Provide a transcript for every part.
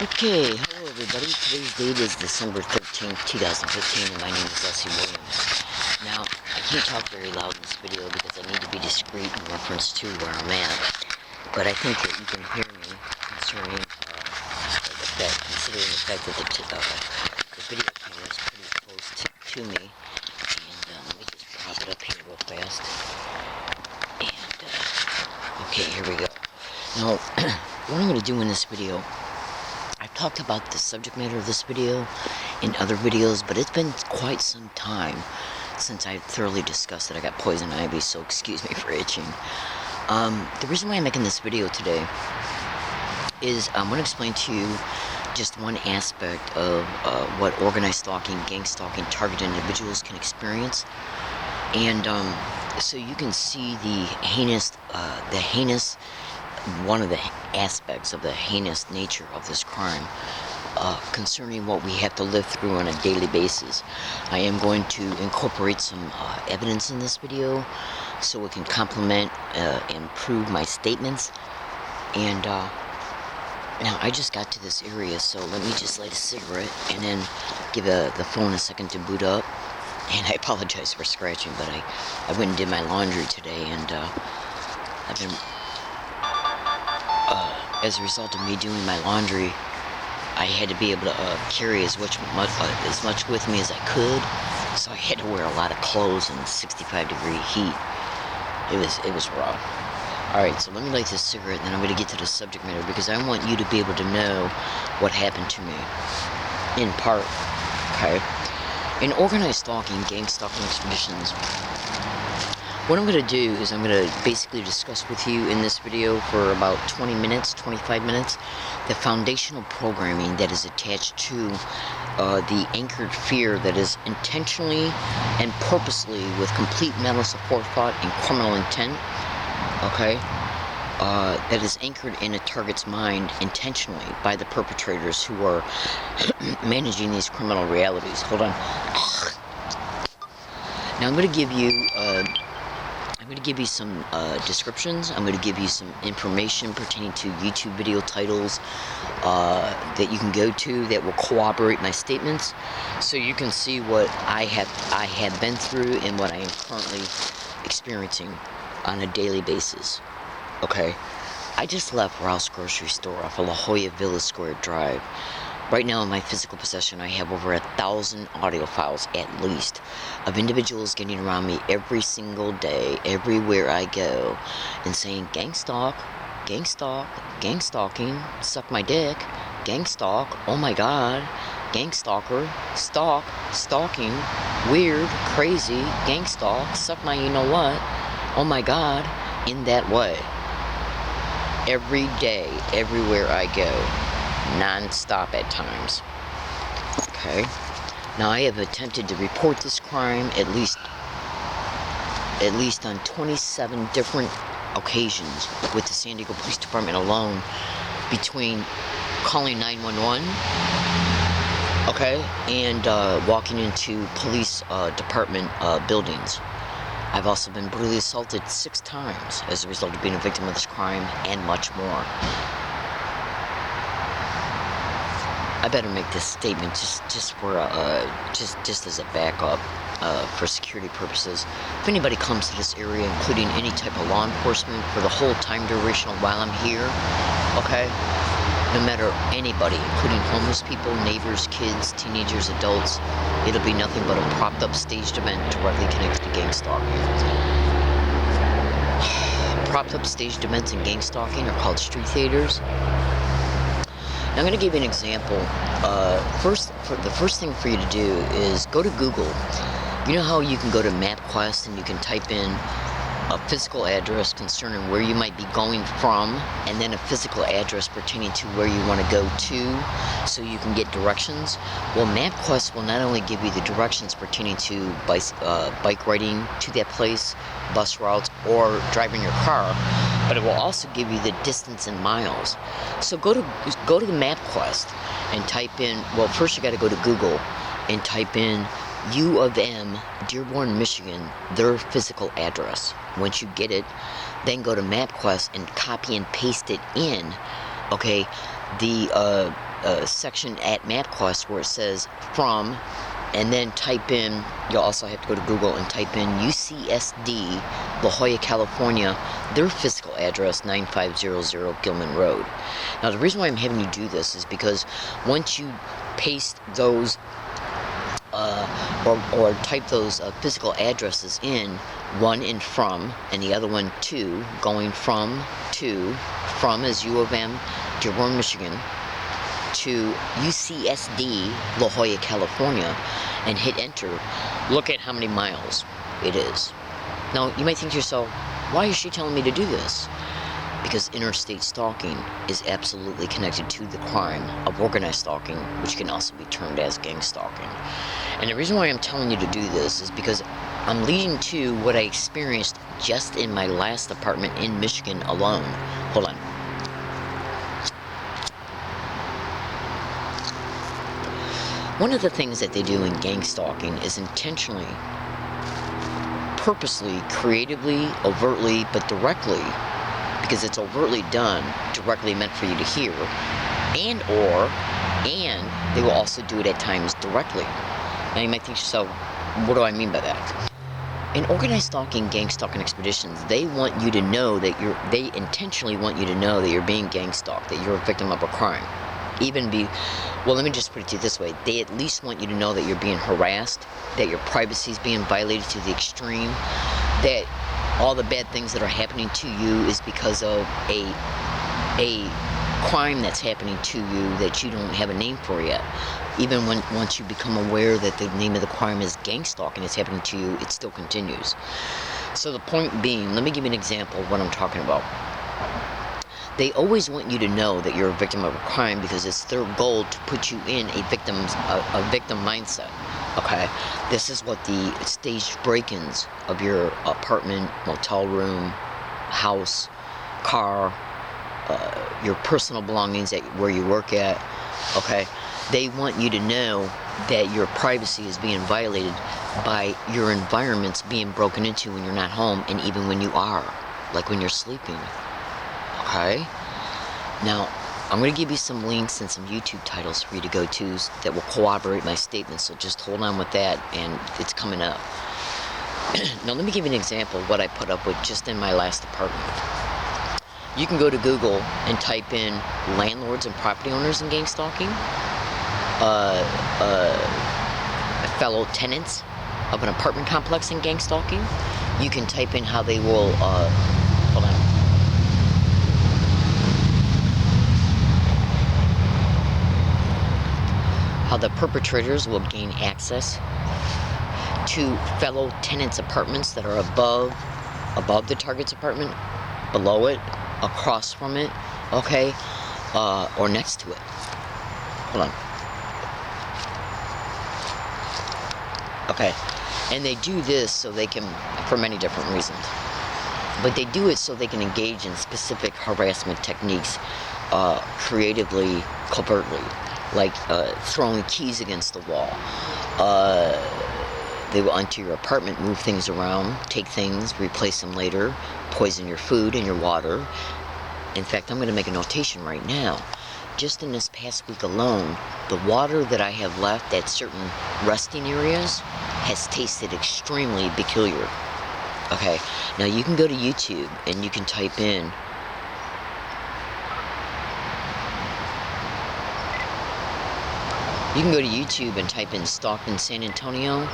Okay, hello everybody. Today's date is December 13th, 2015, and my name is Leslie Williams. Now, I can't talk very loud in this video because I need to be discreet in reference to where I'm at. But I think that you can hear me considering the fact that the video camera is pretty close to me. And let me just prop it up here real fast. And, okay, here we go. Now, what I'm going to do in this video, I've talked about the subject matter of this video in other videos, but it's been quite some time since I thoroughly discussed it. I got poison ivy, so excuse me for itching. The reason why I'm making this video today is I'm going to explain to you just one aspect of what organized stalking, gang stalking, targeted individuals can experience, and so you can see the heinous, one of the aspects of the heinous nature of this crime concerning what we have to live through on a daily basis. I am going to incorporate some evidence in this video so it can complement and prove my statements. And now I just got to this area, so let me just light a cigarette and then give the phone a second to boot up. And I apologize for scratching, but I went and did my laundry today, and I've been as a result of me doing my laundry, I had to be able to carry as much with me as I could, so I had to wear a lot of clothes in 65-degree heat. It was rough. Alright, so let me light this cigarette, and then I'm going to get to the subject matter, because I want you to be able to know what happened to me, in part, okay? In organized stalking, gang stalking expeditions, what I'm going to do is I'm going to basically discuss with you in this video for about 20 minutes, 25 minutes, the foundational programming that is attached to the anchored fear that is intentionally and purposely, with complete mental forethought and criminal intent, okay, that is anchored in a target's mind intentionally by the perpetrators who are managing these criminal realities. Hold on. Now I'm going to give you some descriptions. I'm going to give you some information pertaining to YouTube video titles that you can go to that will corroborate my statements, so you can see what I have been through and what I am currently experiencing on a daily basis. Okay, I just left Rouse Grocery Store off of La Jolla Villa Square Drive. Right now in my physical possession, I have over 1,000 audio files at least of individuals getting around me every single day, everywhere I go, and saying, gang stalk, gang stalk, gang stalking, suck my dick, gang stalk, oh my god, gang stalker, stalk, stalking, weird, crazy, gang stalk, suck my you know what, oh my god, in that way. Every day, everywhere I go. Non-stop at times. Okay. Now I have attempted to report this crime at least on 27 different occasions with the San Diego Police Department alone, between calling 911, okay, and walking into police department buildings. I've also been brutally assaulted 6 times as a result of being a victim of this crime, and much more. I better make this statement just as a backup for security purposes. If anybody comes to this area, including any type of law enforcement, for the whole time duration while I'm here, okay, no matter anybody, including homeless people, neighbors, kids, teenagers, adults, it'll be nothing but a propped up staged event directly connected to gang stalking. Propped up staged events in gang stalking are called street theaters. Now, I'm going to give you an example. The first thing for you to do is go to Google. You know how you can go to MapQuest and you can type in a physical address concerning where you might be going from, and then a physical address pertaining to where you want to go to, so you can get directions. Well, MapQuest will not only give you the directions pertaining to bike riding to that place, bus routes, or driving your car, but it will also give you the distance in miles. So go to the MapQuest and type in, well, first you got to go to Google and type in U of M, Dearborn, Michigan, their physical address. Once you get it, then go to MapQuest and copy and paste it in, okay, the section at MapQuest where it says from, and then type in, you'll also have to go to Google and type in UCSD, La Jolla, California, their physical address, 9500 Gilman Road. Now, the reason why I'm having you do this is because once you paste those or type those physical addresses in, one in from, and the other one to, going from is U of M, Dearborn, Michigan, to UCSD, La Jolla, California, and hit enter, look at how many miles it is. Now, you might think to yourself, why is she telling me to do this? Because interstate stalking is absolutely connected to the crime of organized stalking, which can also be termed as gang stalking. And the reason why I'm telling you to do this is because I'm leading to what I experienced just in my last apartment in Michigan alone. Hold on. One of the things that they do in gang stalking is intentionally, purposely, creatively, overtly, but directly, because it's overtly done, directly meant for you to hear, and they will also do it at times directly. Now you might think to yourself, what do I mean by that? In organized stalking, gang stalking expeditions, they want you to know that they intentionally want you to know that you're being gang stalked, that you're a victim of a crime. Well, let me just put it to you this way. They at least want you to know that you're being harassed, that your privacy is being violated to the extreme, that all the bad things that are happening to you is because of a crime that's happening to you that you don't have a name for yet. Even once you become aware that the name of the crime is gang stalking, it's happening to you, it still continues. So the point being, let me give you an example of what I'm talking about. They always want you to know that you're a victim of a crime because it's their goal to put you in a victim mindset. Okay, this is what the staged break-ins of your apartment, motel room, house, car, your personal belongings at where you work at. Okay, they want you to know that your privacy is being violated by your environments being broken into when you're not home, and even when you are, like when you're sleeping. Okay? Now, I'm going to give you some links and some YouTube titles for you to go to that will corroborate my statement, so just hold on with that, and it's coming up. Now, let me give you an example of what I put up with just in my last apartment. You can go to Google and type in landlords and property owners in gang stalking, fellow tenants of an apartment complex in gang stalking. You can type in how they will, hold on. How the perpetrators will gain access to fellow tenants' apartments that are above the target's apartment, below it, across from it, okay, or next to it. Hold on. Okay, and they do this so they can, for many different reasons, but they do it so they can engage in specific harassment techniques, creatively, covertly, like throwing keys against the wall. They will enter your apartment, move things around, take things, replace them later, poison your food and your water. In fact, I'm going to make a notation right now. Just in this past week alone, the water that I have left at certain resting areas has tasted extremely peculiar. Okay, now you can go to YouTube and you can type in Stalking San Antonio,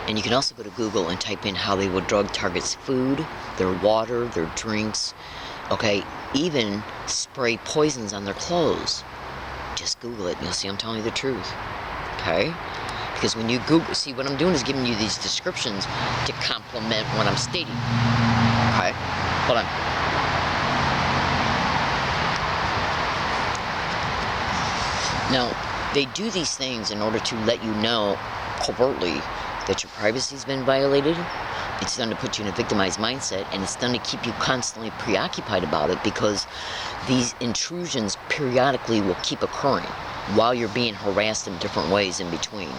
and you can also go to Google and type in how they will drug targets' food, their water, their drinks, okay, even spray poisons on their clothes. Just Google it and you'll see I'm telling you the truth, okay? Because when you Google, see, what I'm doing is giving you these descriptions to complement what I'm stating, okay? Hold on. Now, they do these things in order to let you know covertly that your privacy's been violated. It's done to put you in a victimized mindset, and it's done to keep you constantly preoccupied about it, because these intrusions periodically will keep occurring while you're being harassed in different ways in between.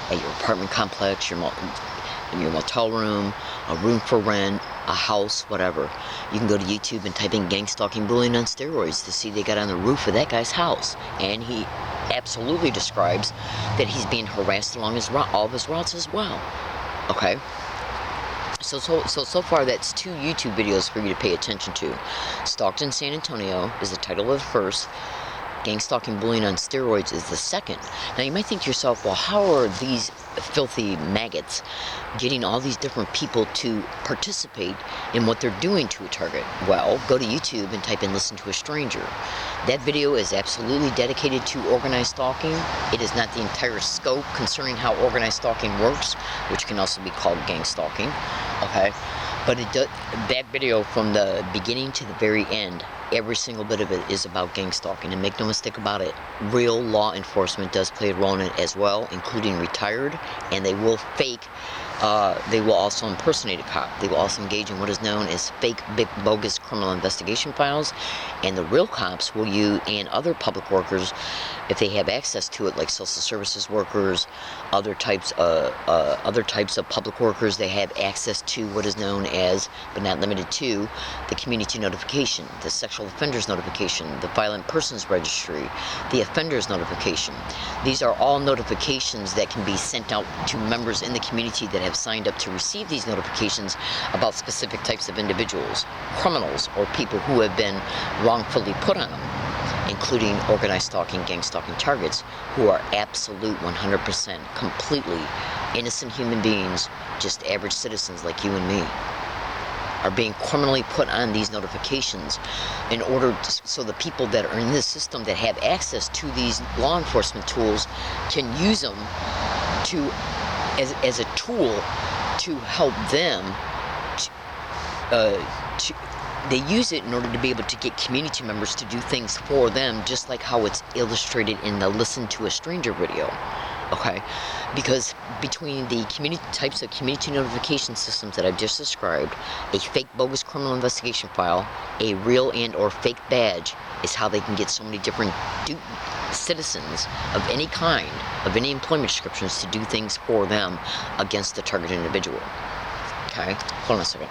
At your apartment complex, in your motel room, a room for rent, a house, whatever. You can go to YouTube and type in gang stalking bullying on steroids to see they got on the roof of that guy's house, and absolutely describes that he's being harassed along all of his routes as well. Okay? So far, that's 2 YouTube videos for you to pay attention to. Stalked in San Antonio is the title of the first. GangStalking Bullying on Steroids is the second. Now, you might think to yourself, well, how are these filthy maggots getting all these different people to participate in what they're doing to a target? Well, go to YouTube and type in "Listen to a Stranger." That video is absolutely dedicated to organized stalking. It is not the entire scope concerning how organized stalking works, which can also be called gang stalking. Okay? But that video, from the beginning to the very end, every single bit of it is about gang stalking. And make no mistake about it, real law enforcement does play a role in it as well, including retired, and they will they will also impersonate a cop. They will also engage in what is known as fake, big, bogus criminal investigation files, and the real cops will use, and other public workers, if they have access to it, like social services workers, other types of public workers, they have access to what is known as, but not limited to, the community notification, the sexual offenders notification, the violent persons registry, the offenders notification. These are all notifications that can be sent out to members in the community that have signed up to receive these notifications about specific types of individuals, criminals, or people who have been wrongfully put on them, including organized stalking, gang stalking targets, who are absolute 100% completely innocent human beings, just average citizens like you and me, are being criminally put on these notifications in order to, so the people that are in this system that have access to these law enforcement tools can use them to as a tool to help them they use it in order to be able to get community members to do things for them, just like how it's illustrated in the "Listen to a Stranger" video. Okay, because between the types of community notification systems that I've just described, a fake bogus criminal investigation file, a real and or fake badge, is how they can get so many different citizens of any kind, of any employment descriptions, to do things for them against the targeted individual. Okay, hold on a second.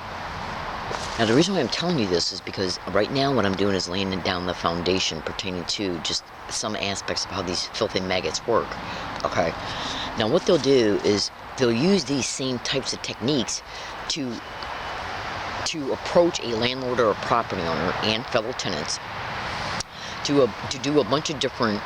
Now, the reason why I'm telling you this is because right now what I'm doing is laying down the foundation pertaining to just some aspects of how these filthy maggots work. Okay? Now, what they'll do is they'll use these same types of techniques to approach a landlord or a property owner and fellow tenants to do a bunch of different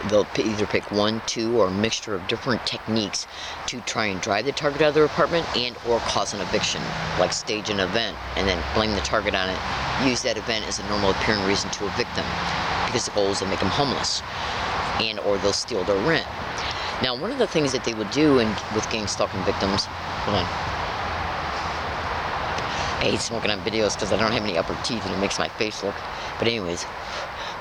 they'll either pick 1, 2, or a mixture of different techniques to try and drive the target out of their apartment and or cause an eviction, like stage an event and then blame the target on it, use that event as a normal appearing reason to evict them, because the goal is to make them homeless, and or they'll steal their rent. Now, one of the things that they would do with gang stalking victims, hold on, I hate smoking on videos because I don't have any upper teeth and it makes my face look, but anyways,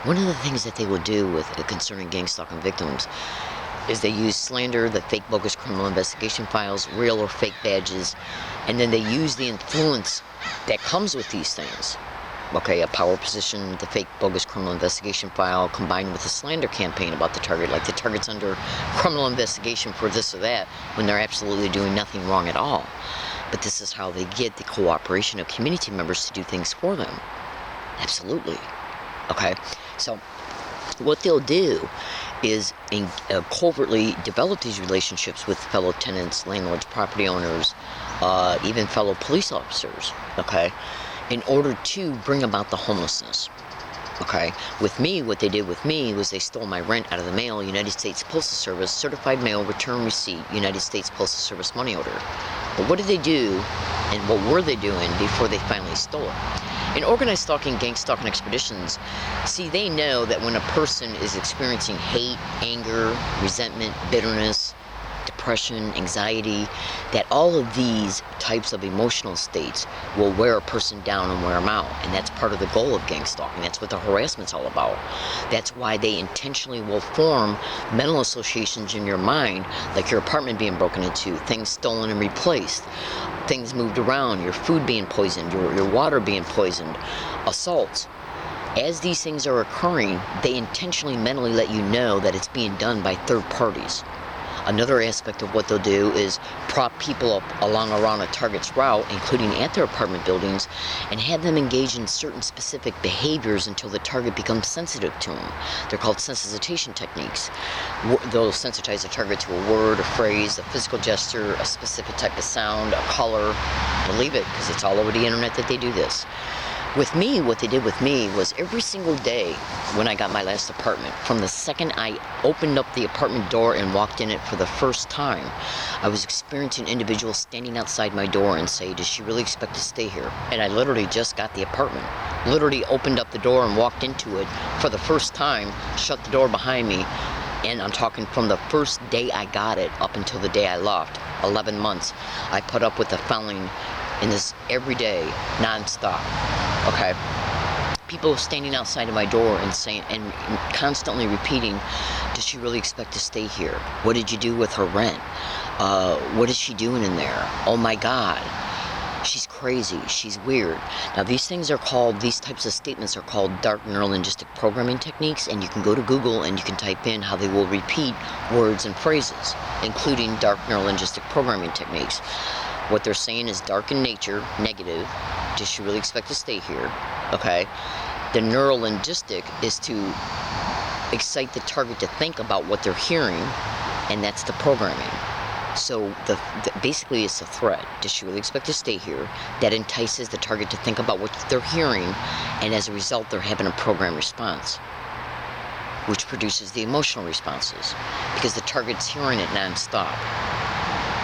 one of the things that they will do with concerning gang stalking victims is they use slander, the fake bogus criminal investigation files, real or fake badges, and then they use the influence that comes with these things. Okay, a power position, the fake bogus criminal investigation file, combined with a slander campaign about the target, like the target's under criminal investigation for this or that, when they're absolutely doing nothing wrong at all. But this is how they get the cooperation of community members to do things for them. Absolutely. Okay, so what they'll do is covertly develop these relationships with fellow tenants, landlords, property owners, even fellow police officers, okay, in order to bring about the homelessness. Okay, with me, what they did with me was they stole my rent out of the mail, United States Postal Service, certified mail, return receipt, United States Postal Service money order. But what did they do, and what were they doing before they finally stole it? In organized stalking, gang stalking expeditions, see, they know that when a person is experiencing hate, anger, resentment, bitterness, depression, anxiety, that all of these types of emotional states will wear a person down and wear them out. And that's part of the goal of gang stalking. That's what the harassment's all about. That's why they intentionally will form mental associations in your mind, like your apartment being broken into, things stolen and replaced, things moved around, your food being poisoned, your water being poisoned, assaults. As these things are occurring, they intentionally mentally let you know that it's being done by third parties. Another aspect of what they'll do is prop people up around a target's route, including at their apartment buildings, and have them engage in certain specific behaviors until the target becomes sensitive to them. They're called sensitization techniques. They'll sensitize the target to a word, a phrase, a physical gesture, a specific type of sound, a color. Believe it, because it's all over the internet that they do this. With me, what they did with me was every single day when I got my last apartment, from the second I opened up the apartment door and walked in it for the first time, I was experiencing individuals standing outside my door and say, does she really expect to stay here? And I literally just got the apartment. Literally opened up the door and walked into it for the first time, shut the door behind me, and I'm talking from the first day I got it up until the day I left, 11 months, I put up with the following in this every day, non-stop. Okay, people standing outside of my door and saying and constantly repeating, does she really expect to stay here? What did you do with her rent? What is she doing in there? Oh my God, she's crazy, she's weird. Now these types of statements are called dark neurolinguistic programming techniques, and you can go to Google and you can type in how they will repeat words and phrases, including dark neurolinguistic programming techniques. What they're saying is dark in nature, negative. Does she really expect to stay here? Okay. The neurolinguistic is to excite the target to think about what they're hearing, and that's the programming. So basically it's a threat. Does she really expect to stay here? That entices the target to think about what they're hearing, and as a result they're having a programmed response, which produces the emotional responses, because the target's hearing it non-stop.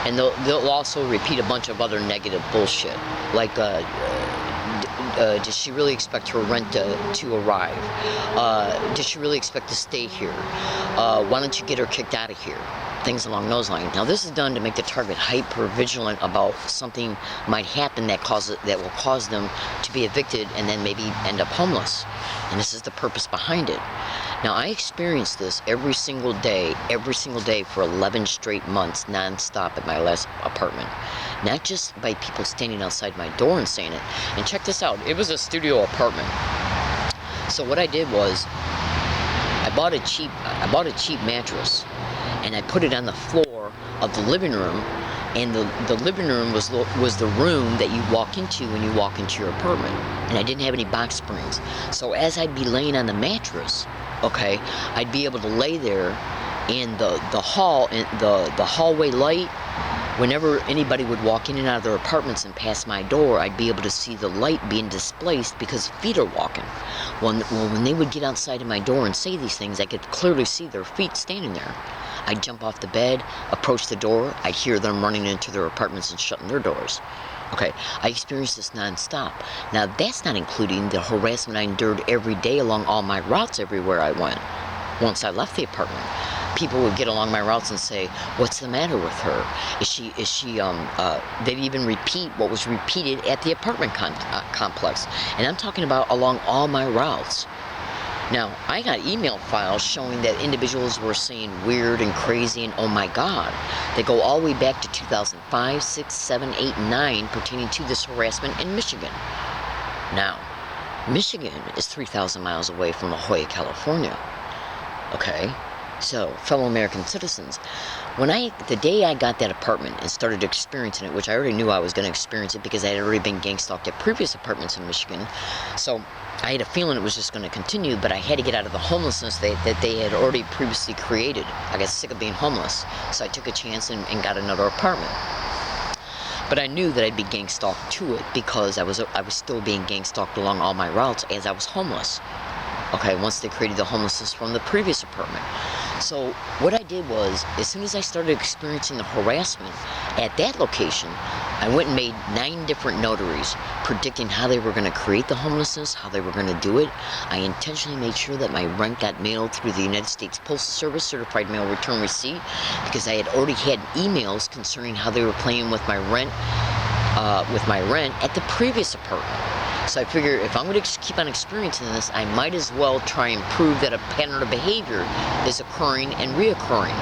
And they'll also repeat a bunch of other negative bullshit, like does she really expect her rent to arrive? Does she really expect to stay here? Why don't you get her kicked out of here? Things along those lines. Now this is done to make the target hyper vigilant about something might happen that will cause them to be evicted and then maybe end up homeless. And this is the purpose behind it. Now I experienced this every single day for 11 straight months, non-stop at my last apartment. Not just by people standing outside my door and saying it. And check this out, it was a studio apartment. So what I did was, I bought a cheap mattress, and I put it on the floor of the living room, and the living room was the room that you walk into when you walk into your apartment. And I didn't have any box springs. So as I'd be laying on the mattress, okay, I'd be able to lay there in the hallway light. Whenever anybody would walk in and out of their apartments and pass my door, I'd be able to see the light being displaced because feet are walking. When they would get outside of my door and say these things, I could clearly see their feet standing there. I'd jump off the bed, approach the door, I'd hear them running into their apartments and shutting their doors. Okay, I experienced this non-stop. Now that's not including the harassment I endured every day along all my routes everywhere I went. Once I left the apartment, people would get along my routes and say, what's the matter with her? They'd even repeat what was repeated at the apartment complex. And I'm talking about along all my routes. Now, I got email files showing that individuals were saying weird and crazy and oh my God. They go all the way back to 2005, 6, 7, 8, and 9 pertaining to this harassment in Michigan. Now, Michigan is 3,000 miles away from La Jolla, California. Okay? So, fellow American citizens, the day I got that apartment and started experiencing it, which I already knew I was going to experience it because I had already been gang-stalked at previous apartments in Michigan, so I had a feeling it was just going to continue, but I had to get out of the homelessness that they had already previously created. I got sick of being homeless, so I took a chance and got another apartment. But I knew that I'd be gang-stalked to it because I was still being gang-stalked along all my routes as I was homeless. Okay, once they created the homelessness from the previous apartment. So what I did was, as soon as I started experiencing the harassment at that location, I went and made 9 different notaries predicting how they were going to create the homelessness, how they were going to do it. I intentionally made sure that my rent got mailed through the United States Postal Service Certified Mail Return Receipt, because I had already had emails concerning how they were playing with my rent at the previous apartment. So I figure if I'm going to keep on experiencing this, I might as well try and prove that a pattern of behavior is occurring and reoccurring.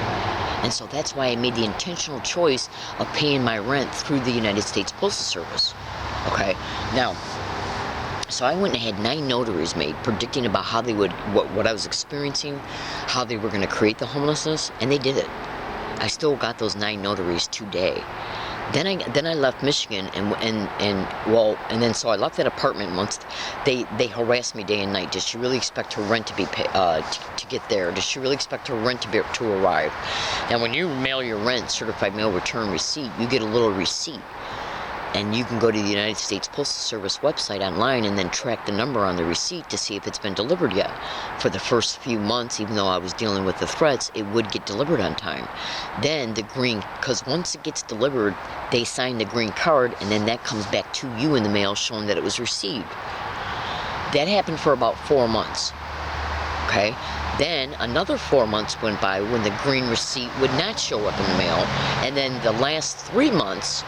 And so that's why I made the intentional choice of paying my rent through the United States Postal Service. Okay, now, so I went and had 9 notaries made predicting about how they would, what I was experiencing, how they were going to create the homelessness, and they did it. I still got those 9 notaries today. Then I left Michigan, so I left that apartment once. They harassed me day and night. Does she really expect her rent to be to get there? Does she really expect her rent to arrive? Now, when you mail your rent certified mail return receipt, you get a little receipt, and you can go to the United States Postal Service website online and then track the number on the receipt to see if it's been delivered yet. For the first few months, even though I was dealing with the threats, it would get delivered on time. Then because once it gets delivered, they sign the green card, and then that comes back to you in the mail showing that it was received. That happened for about 4 months. Okay? Then another 4 months went by when the green receipt would not show up in the mail, and then the last 3 months,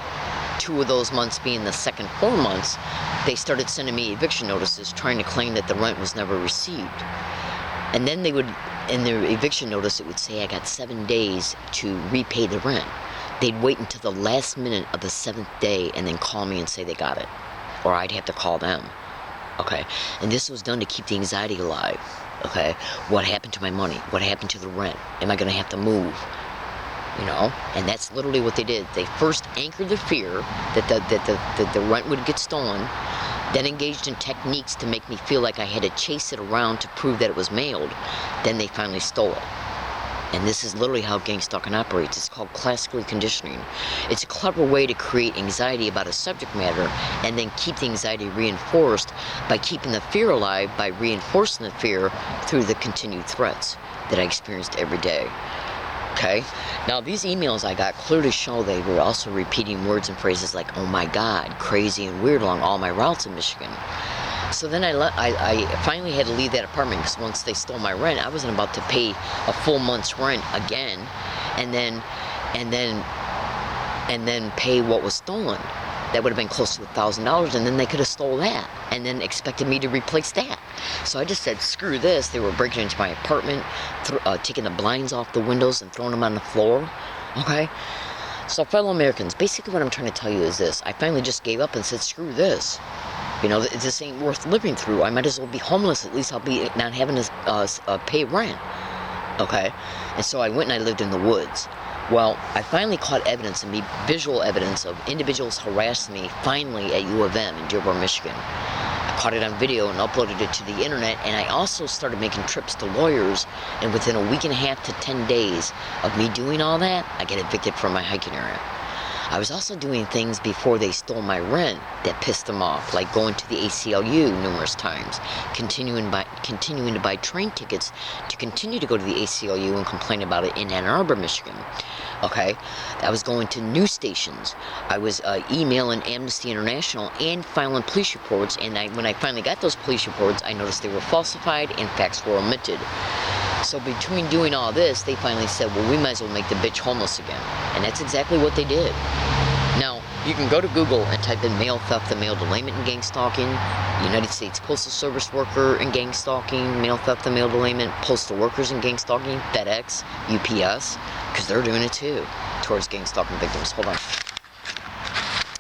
2 of those months being the second 4 months, they started sending me eviction notices trying to claim that the rent was never received. And then they would, in their eviction notice, it would say I got 7 days to repay the rent. They'd wait until the last minute of the 7th day and then call me and say they got it. Or I'd have to call them. Okay? And this was done to keep the anxiety alive. Okay? What happened to my money? What happened to the rent? Am I going to have to move? You know, and that's literally what they did. They first anchored the fear that the rent would get stolen, then engaged in techniques to make me feel like I had to chase it around to prove that it was mailed. Then they finally stole it. And this is literally how GangStalking operates. It's called classically conditioning. It's a clever way to create anxiety about a subject matter and then keep the anxiety reinforced by keeping the fear alive by reinforcing the fear through the continued threats that I experienced every day. Okay? Now, these emails I got clearly show they were also repeating words and phrases like, oh my God, crazy and weird along all my routes in Michigan. So then I finally had to leave that apartment because once they stole my rent, I wasn't about to pay a full month's rent again and then pay what was stolen. That would have been close to $1,000, and then they could have stole that and then expected me to replace that. So I just said, screw this. They were breaking into my apartment, taking the blinds off the windows and throwing them on the floor. Okay? So fellow Americans, basically what I'm trying to tell you is this. I finally just gave up and said, screw this. You know, this ain't worth living through. I might as well be homeless. At least I'll be not having to pay rent. Okay? And so I went and I lived in the woods. Well, I finally caught evidence and visual evidence of individuals harassing me finally at U of M in Dearborn, Michigan. I caught it on video and uploaded it to the internet, and I also started making trips to lawyers, and within a week and a half to 10 days of me doing all that, I get evicted from my hiking area. I was also doing things before they stole my rent that pissed them off, like going to the ACLU numerous times, continuing to buy train tickets to continue to go to the ACLU and complain about it in Ann Arbor, Michigan. Okay, I was going to news stations. I was emailing Amnesty International and filing police reports, and when I finally got those police reports, I noticed they were falsified and facts were omitted. So between doing all this, they finally said, well, we might as well make the bitch homeless again. And that's exactly what they did. Now, you can go to Google and type in mail theft and mail delayment in gang stalking, United States Postal Service worker in gang stalking, mail theft and mail delayment, postal workers in gang stalking, FedEx, UPS, because they're doing it too, towards gang stalking victims. Hold on.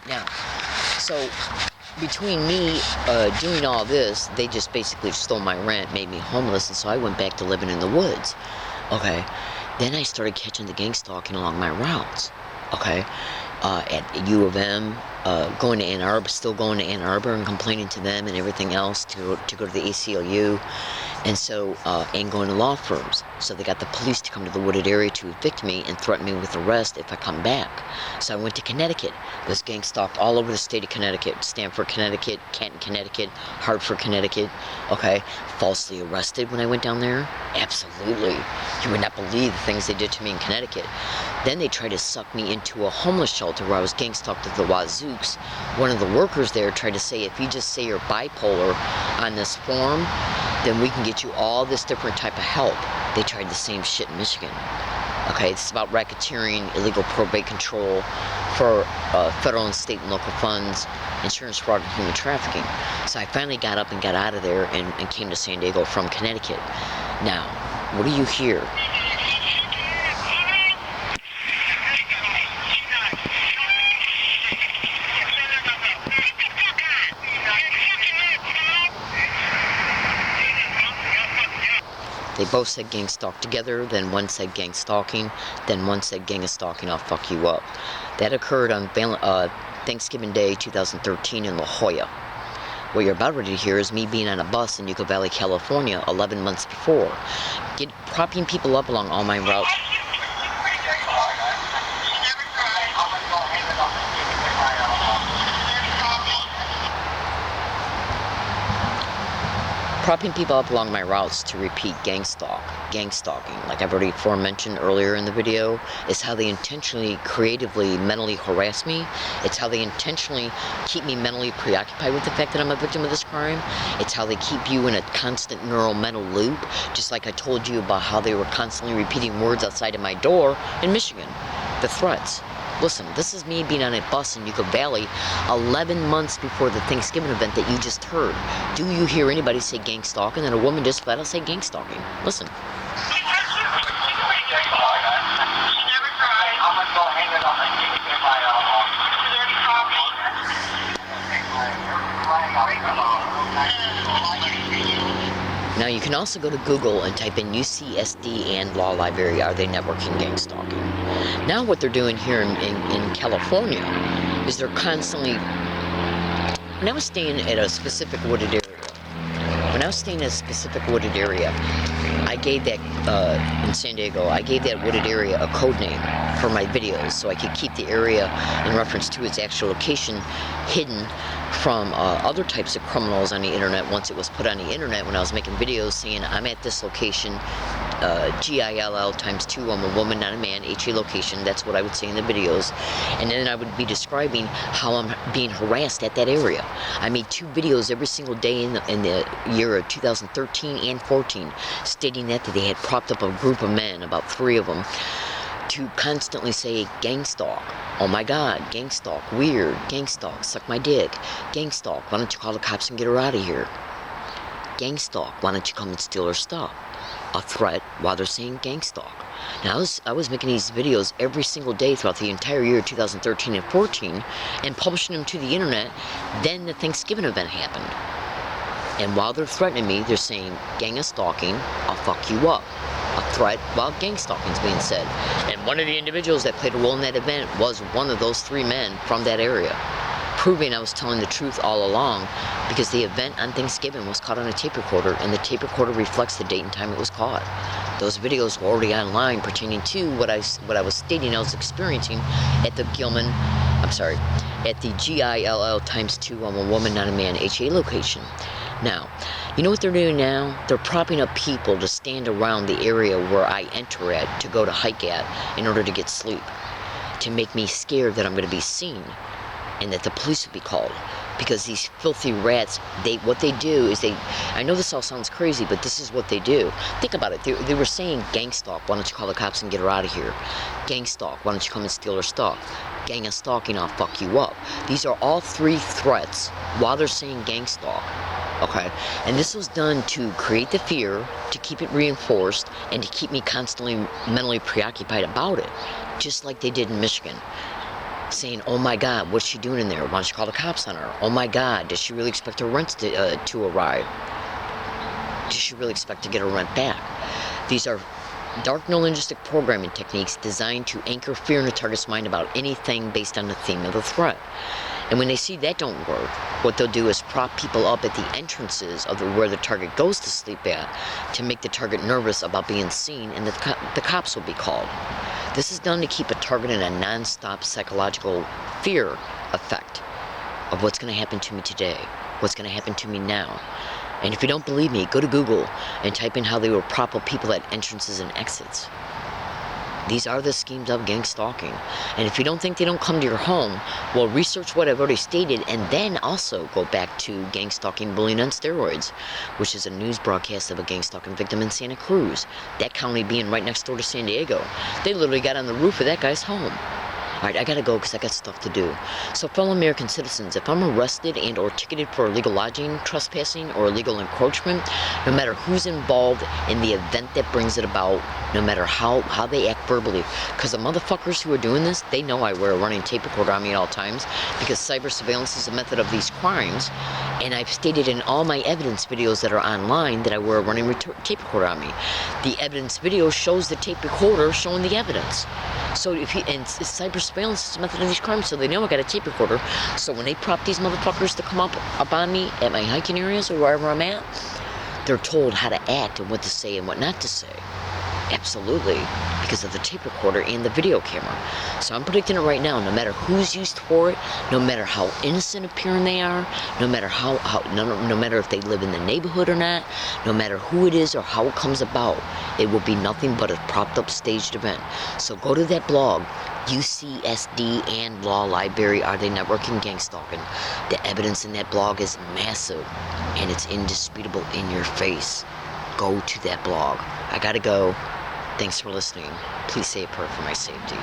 Now, so between me doing all this, they just basically stole my rent, made me homeless, and so I went back to living in the woods. Okay, then I started catching the gang stalking along my routes. Okay, at U of M, going to Ann Arbor, still going to Ann Arbor and complaining to them and everything else to go to the ACLU, and so and going to law firms. So they got the police to come to the wooded area to evict me and threaten me with arrest if I come back. So I went to Connecticut. Was gang stalked all over the state of Connecticut, Stamford, Connecticut, Canton, Connecticut, Hartford, Connecticut. Okay, falsely arrested when I went down there. Absolutely, you would not believe the things they did to me in Connecticut. Then they tried to suck me into a homeless shelter where I was gang stalked at the Wazooks. One of the workers there tried to say, if you just say you're bipolar on this form, then we can get you all this different type of help. They tried the same shit in Michigan. Okay, it's about racketeering, illegal probate control for federal and state and local funds, insurance fraud, and human trafficking. So I finally got up and got out of there and came to San Diego from Connecticut. Now, what do you hear? They both said gang stalk together, then one said gang stalking, then one said gang of stalking, I'll fuck you up. That occurred on Thanksgiving Day 2013 in La Jolla. What you're about ready to hear is me being on a bus in Yucca Valley, California 11 months before, propping people up along all my routes. Propping people up along my routes to repeat gang stalking, like I've already aforementioned earlier in the video, is how they intentionally, creatively, mentally harass me. It's how they intentionally keep me mentally preoccupied with the fact that I'm a victim of this crime. It's how they keep you in a constant neural mental loop, just like I told you about how they were constantly repeating words outside of my door in Michigan, the threats. Listen, this is me being on a bus in Yucca Valley 11 months before the Thanksgiving event that you just heard. Do you hear anybody say gang stalking? And a woman just flat out say gang stalking. Listen. Now you can also go to Google and type in UCSD and Law Library, are they networking gang stalking? Now what they're doing here in California is they're constantly, when I was staying at a specific wooded area, I gave that, in San Diego, I gave that wooded area a code name for my videos so I could keep the area in reference to its actual location hidden from other types of criminals on the internet once it was put on the internet when I was making videos saying I'm at this location, GILL times 2, I'm a woman, not a man, HA location, that's what I would say in the videos. And then I would be describing how I'm being harassed at that area. I made 2 videos every single day in the year of 2013 and 14 stating that they had propped up a group of men, about 3 of them, to constantly say gang stalk. Oh my god, gang stalk, weird, gang stalk, suck my dick, gang stalk, why don't you call the cops and get her out of here? Gang stalk, why don't you come and steal her stuff? A threat while they're saying gang stalk. Now I was making these videos every single day throughout the entire year of 2013 and 14 and publishing them to the internet. Then the Thanksgiving event happened. And while they're threatening me, they're saying gang of stalking, I'll fuck you up. A threat while gang stalking is being said. And one of the individuals that played a role in that event was one of those 3 men from that area, proving I was telling the truth all along, because the event on Thanksgiving was caught on a tape recorder, and the tape recorder reflects the date and time it was caught. Those videos were already online pertaining to what I was stating I was experiencing at the at the GILL times 2, I'm a woman, not a man, HA location. Now, you know what they're doing now? They're propping up people to stand around the area where I enter at to go to hike at in order to get sleep, to make me scared that I'm going to be seen and that the police will be called. Because these filthy rats, what they do is I know this all sounds crazy, but this is what they do. Think about it. They were saying gang stalk, why don't you call the cops and get her out of here? Gang stalk, why don't you come and steal her stuff? Gang of stalking, I'll fuck you up. These are all 3 threats while they're saying gang stalk. Okay, and this was done to create the fear, to keep it reinforced, and to keep me constantly mentally preoccupied about it, just like they did in Michigan. Saying, oh my god, what's she doing in there? Why don't you call the cops on her? Oh my god, does she really expect her rent to arrive? Does she really expect to get her rent back? These are dark neurolinguistic programming techniques designed to anchor fear in the target's mind about anything based on the theme of the threat. And when they see that don't work, what they'll do is prop people up at the entrances of where the target goes to sleep at to make the target nervous about being seen, and the cops will be called. This is done to keep a target in a non-stop psychological fear effect of what's going to happen to me today, what's going to happen to me now. And if you don't believe me, go to Google and type in how they will prop up people at entrances and exits. These are the schemes of gang stalking. And if you don't think they don't come to your home, well, research what I've already stated, and then also go back to gang stalking bullying on steroids, which is a news broadcast of a gang stalking victim in Santa Cruz, that county being right next door to San Diego. They literally got on the roof of that guy's home. Alright, I gotta go because I got stuff to do. So, fellow American citizens, if I'm arrested and or ticketed for illegal lodging, trespassing, or illegal encroachment, no matter who's involved in the event that brings it about, no matter how they act verbally, because the motherfuckers who are doing this, they know I wear a running tape recorder on me at all times, because cyber surveillance is a method of these crimes, and I've stated in all my evidence videos that are online that I wear a running tape recorder on me. The evidence video shows the tape recorder showing the evidence. So if you, and cyber surveillance is a method of these crimes, so they know I got a tape recorder. So when they prop these motherfuckers to come up on me at my hiking areas or wherever I'm at, they're told how to act and what to say and what not to say. Absolutely, because of the tape recorder and the video camera. So I'm predicting it right now, no matter who's used for it, no matter how innocent appearing they are, no matter no matter if they live in the neighborhood or not, no matter who it is or how it comes about, it will be nothing but a propped up staged event. So go to that blog, UCSD and Law Library, Are They Networking GangStalking? The evidence in that blog is massive, and it's indisputable in your face. Go to that blog. I gotta go. Thanks for listening. Please say a prayer for my safety.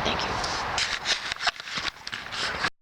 Thank you.